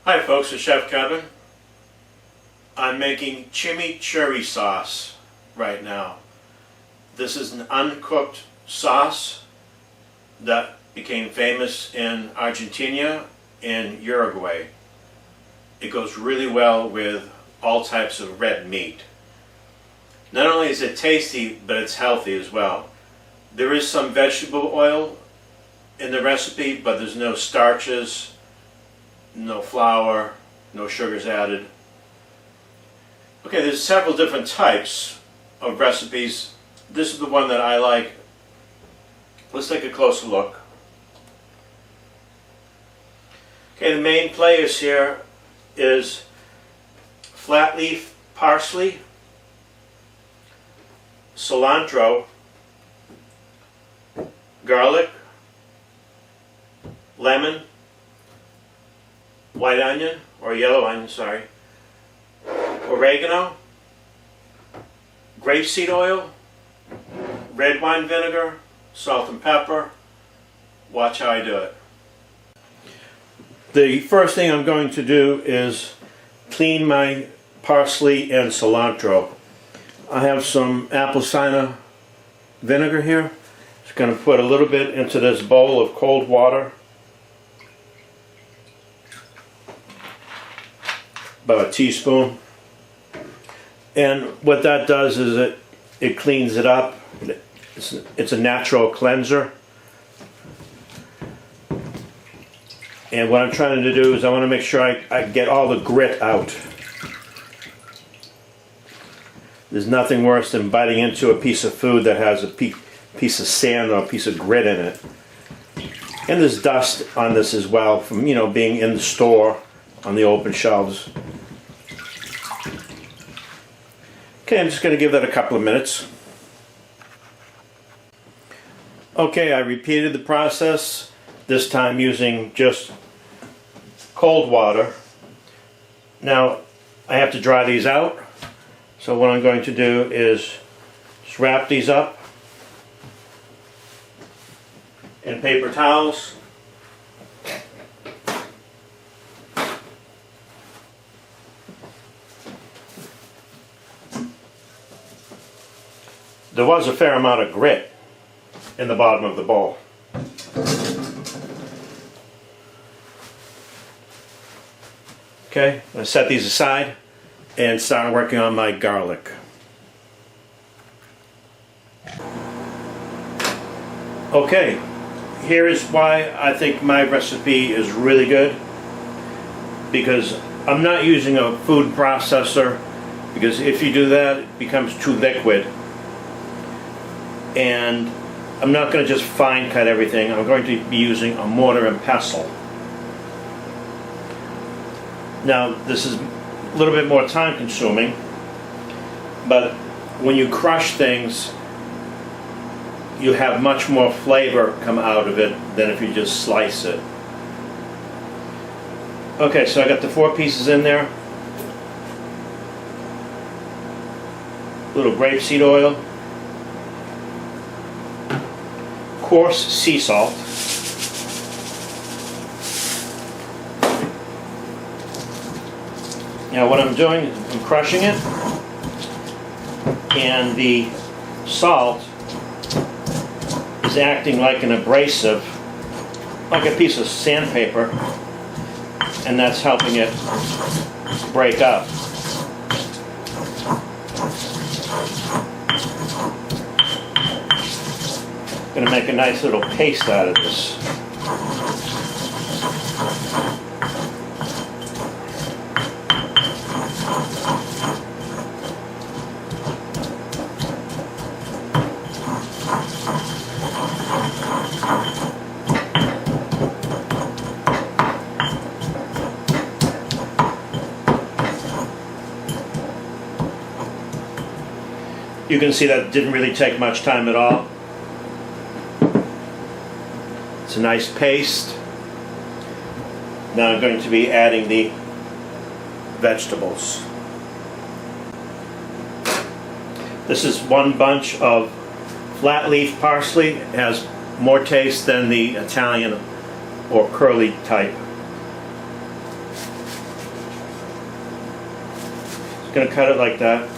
Hi folks, it's Chef Kevin. I'm making chimichurri sauce right now. This is an uncooked sauce that became famous in Argentina and Uruguay. It goes really well with all types of red meat. Not only is it tasty, but it's healthy as well. There is some vegetable oil in the recipe, but there's no starches, no flour, no sugars added. Okay, there's several different types of recipes. This is the one that I like. Let's take a closer look. Okay, the main players here is flat leaf parsley, cilantro, garlic, lemon, white onion, or yellow onion, sorry, oregano, grapeseed oil, red wine vinegar, salt and pepper. Watch how I do it. The first thing I'm going to do is clean my parsley and cilantro. I have some apple cider vinegar here. Just going to put a little bit into this bowl of cold water. About a teaspoon. And what that does is it cleans it up. It's a natural cleanser. And what I'm trying to do is I want to make sure I get all the grit out. There's nothing worse than biting into a piece of food that has a piece of sand or a piece of grit in it. And there's dust on this as well from, being in the store on the open shelves. Okay, I'm just going to give that a couple of minutes. Okay, I repeated the process, this time using just cold water. Now, I have to dry these out. So what I'm going to do is just wrap these up in paper towels. There was a fair amount of grit in the bottom of the bowl. Okay, I'm going to set these aside and start working on my garlic. Okay, here is why I think my recipe is really good. Because I'm not using a food processor, because if you do that, it becomes too liquid. And I'm not going to just fine cut everything. I'm going to be using a mortar and pestle. Now, this is a little bit more time consuming, but when you crush things, you have much more flavor come out of it than if you just slice it. Okay, so I got the 4 pieces in there. A little grapeseed oil. Coarse sea salt. Now what I'm doing is I'm crushing it, and the salt is acting like an abrasive, like a piece of sandpaper, and that's helping it break up. Going to make a nice little paste out of this. You can see that didn't really take much time at all. It's a nice paste. Now I'm going to be adding the vegetables. This is one bunch of flat leaf parsley. It has more taste than the Italian or curly type. Gonna cut it like that.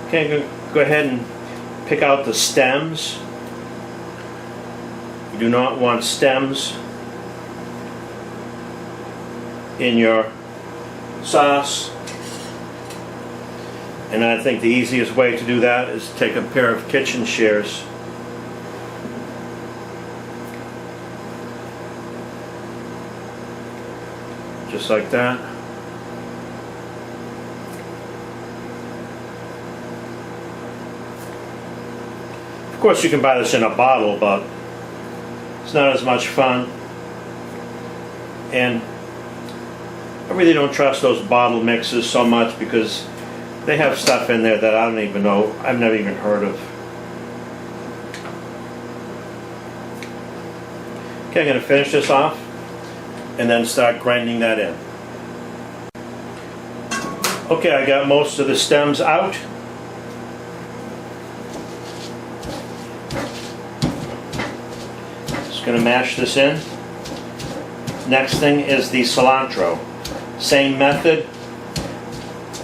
Okay, I'm gonna go ahead and pick out the stems. You do not want stems in your sauce. And I think the easiest way to do that is take a pair of kitchen shears. Just like that. Of course you can buy this in a bottle, but it's not as much fun. And I really don't trust those bottle mixes so much because they have stuff in there that I don't even know, I've never even heard of. Okay, I'm going to finish this off and then start grinding that in. Okay, I got most of the stems out. Just going to mash this in. Next thing is the cilantro. Same method.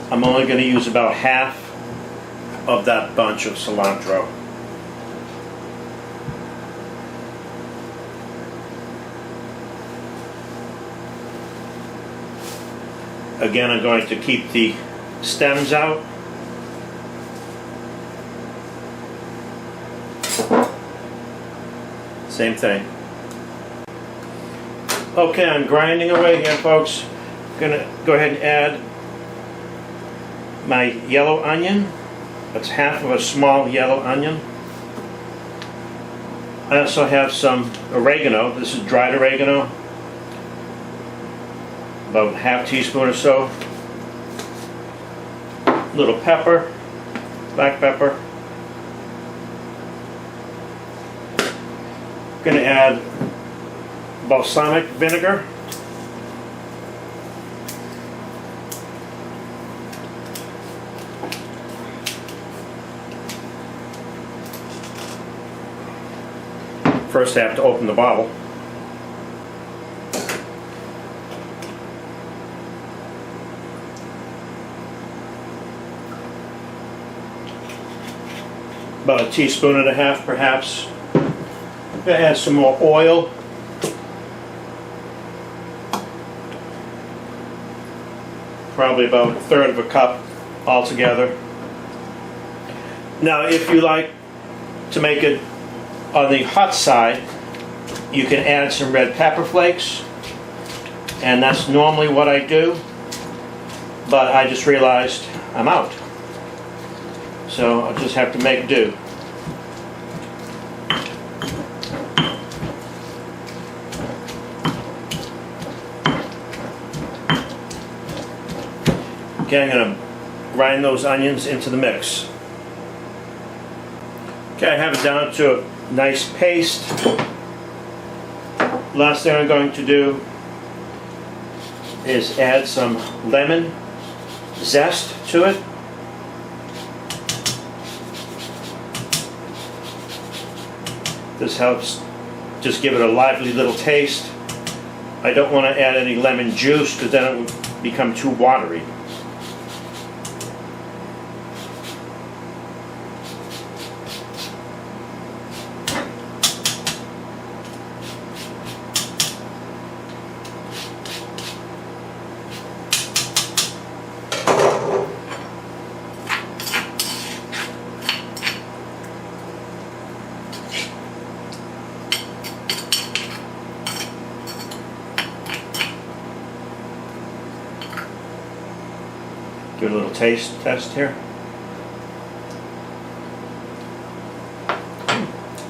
I'm only going to use about half of that bunch of cilantro. Again, I'm going to keep the stems out. Same thing. Okay, I'm grinding away here, folks. I'm going to go ahead and add my yellow onion. That's half of a small yellow onion. I also have some oregano. This is dried oregano. About half teaspoon or so. Little pepper, black pepper. I'm going to add balsamic vinegar. First I have to open the bottle. About a teaspoon and a half perhaps. I'm going to add some more oil. Probably about a third of a cup altogether. Now if you like to make it on the hot side, you can add some red pepper flakes, and that's normally what I do, but I just realized I'm out, so I'll just have to make do. Okay, I'm going to grind those onions into the mix. Okay, I have it down to a nice paste. Last thing I'm going to do is add some lemon zest to it. This helps just give it a lively little taste. I don't want to add any lemon juice because then it would become too watery. Do a little taste test here.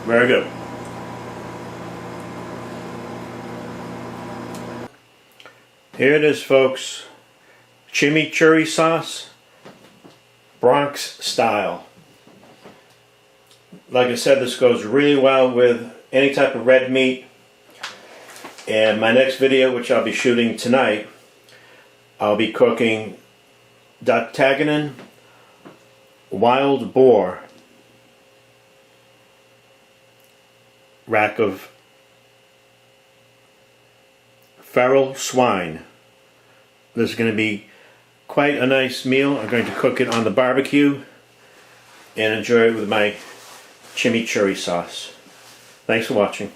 Very good. Here it is, folks. Chimichurri sauce, Bronx style. Like I said, this goes really well with any type of red meat. And my next video, which I'll be shooting tonight, I'll be cooking Dactagonin wild boar rack of feral swine. This is going to be quite a nice meal. I'm going to cook it on the barbecue and enjoy it with my chimichurri sauce. Thanks for watching.